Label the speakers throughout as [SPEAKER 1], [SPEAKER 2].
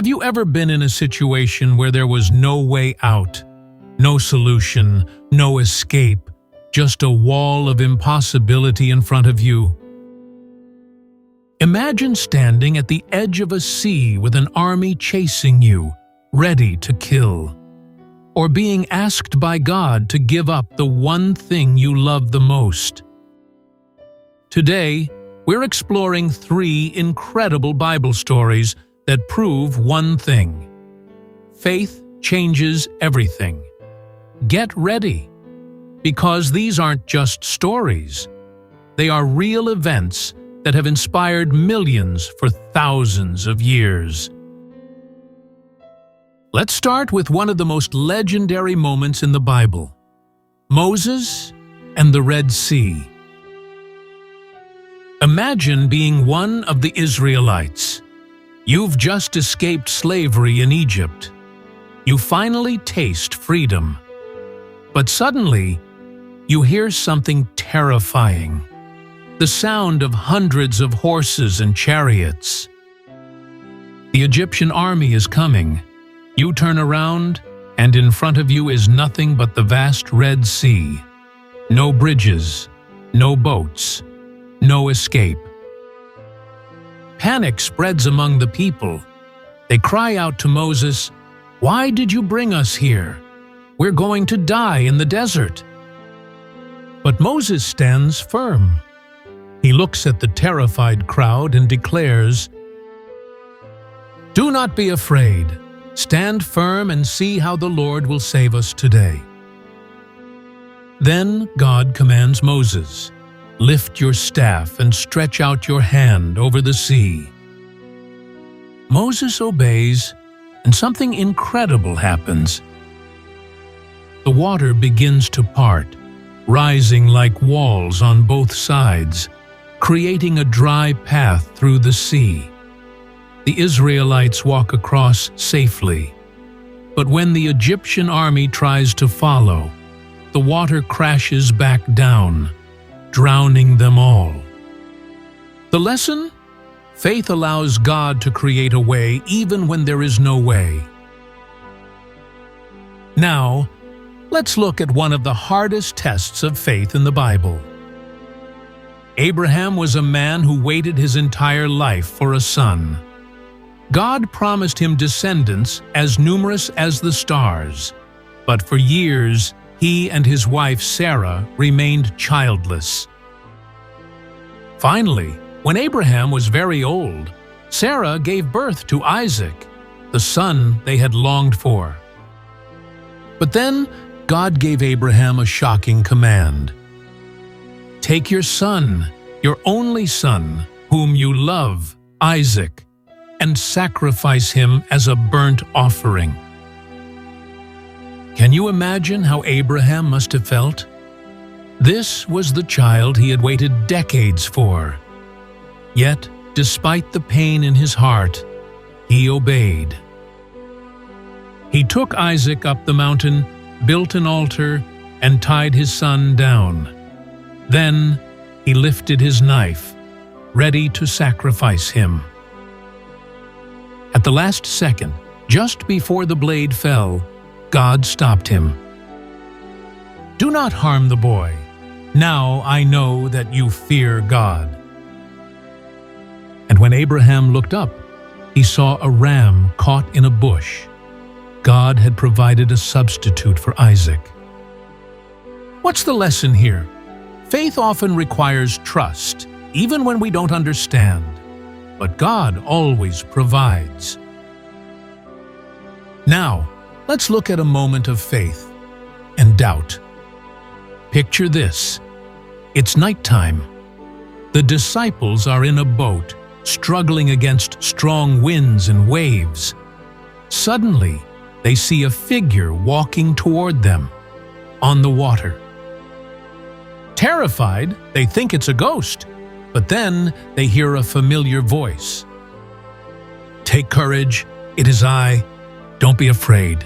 [SPEAKER 1] Have you ever been in a situation where there was no way out, no solution, no escape, just a wall of impossibility in front of you? Imagine standing at the edge of a sea with an army chasing you, ready to kill. Or being asked by God to give up the one thing you love the most. Today, we're exploring 3 incredible Bible stories that prove one thing: faith changes everything. Get ready, because these aren't just stories. They are real events that have inspired millions for thousands of years. Let's start with one of the most legendary moments in the Bible: Moses and the Red Sea. Imagine being one of the Israelites. You've just escaped slavery in Egypt. You finally taste freedom. But suddenly, you hear something terrifying: the sound of hundreds of horses and chariots. The Egyptian army is coming. You turn around, and in front of you is nothing but the vast Red Sea. No bridges, no boats, no escape. Panic spreads among the people. They cry out to Moses, "Why did you bring us here? We're going to die in the desert." But Moses stands firm. He looks at the terrified crowd and declares, "Do not be afraid. Stand firm and see how the Lord will save us today." Then God commands Moses, "Lift your staff and stretch out your hand over the sea." Moses obeys, and something incredible happens. The water begins to part, rising like walls on both sides, creating a dry path through the sea. The Israelites walk across safely. But when the Egyptian army tries to follow, the water crashes back down, drowning them all. The lesson? Faith allows God to create a way even when there is no way. Now, let's look at one of the hardest tests of faith in the Bible. Abraham was a man who waited his entire life for a son. God promised him descendants as numerous as the stars, but for years he and his wife Sarah remained childless. Finally, when Abraham was very old, Sarah gave birth to Isaac, the son they had longed for. But then God gave Abraham a shocking command. "Take your son, your only son, whom you love, Isaac, and sacrifice him as a burnt offering." Can you imagine how Abraham must have felt? This was the child he had waited decades for. Yet, despite the pain in his heart, he obeyed. He took Isaac up the mountain, built an altar, and tied his son down. Then he lifted his knife, ready to sacrifice him. At the last second, just before the blade fell, God stopped him. "Do not harm the boy. Now I know that you fear God." And when Abraham looked up, he saw a ram caught in a bush. God had provided a substitute for Isaac. What's the lesson here? Faith often requires trust, even when we don't understand. But God always provides. Now, let's look at a moment of faith and doubt. Picture this. It's nighttime. The disciples are in a boat, struggling against strong winds and waves. Suddenly, they see a figure walking toward them on the water. Terrified, they think it's a ghost, but then they hear a familiar voice. "Take courage, it is I. Don't be afraid."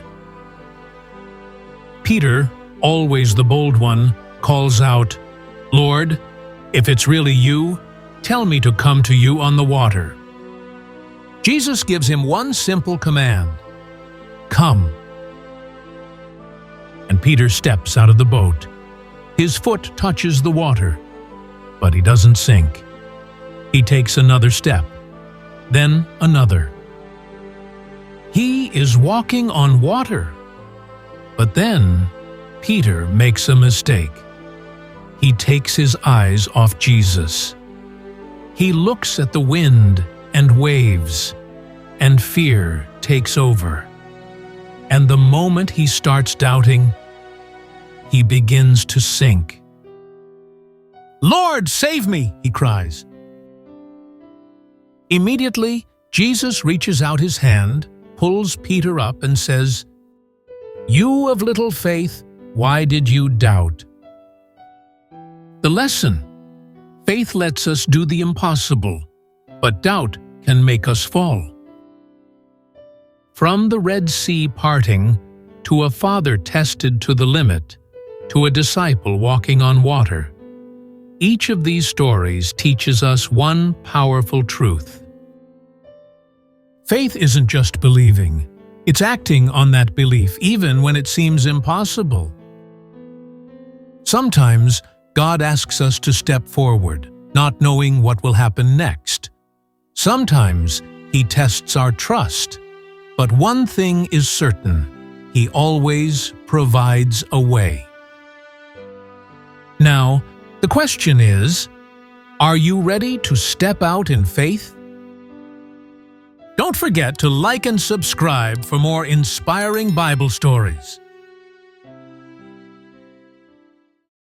[SPEAKER 1] Peter, always the bold one, calls out, "Lord, if it's really you, tell me to come to you on the water." Jesus gives him one simple command: "Come." And Peter steps out of the boat. His foot touches the water, but he doesn't sink. He takes another step, then another. He is walking on water. But then Peter makes a mistake. He takes his eyes off Jesus. He looks at the wind and waves, and fear takes over. And the moment he starts doubting, he begins to sink. "Lord, save me!" he cries. Immediately, Jesus reaches out his hand, pulls Peter up, and says, "You of little faith, why did you doubt?" The lesson: faith lets us do the impossible, but doubt can make us fall. From the Red Sea parting, to a father tested to the limit, to a disciple walking on water, each of these stories teaches us one powerful truth. Faith isn't just believing, it's acting on that belief even when it seems impossible. Sometimes God asks us to step forward, not knowing what will happen next. Sometimes He tests our trust, but one thing is certain: He always provides a way. Now, the question is, are you ready to step out in faith? Don't forget to like and subscribe for more inspiring Bible stories.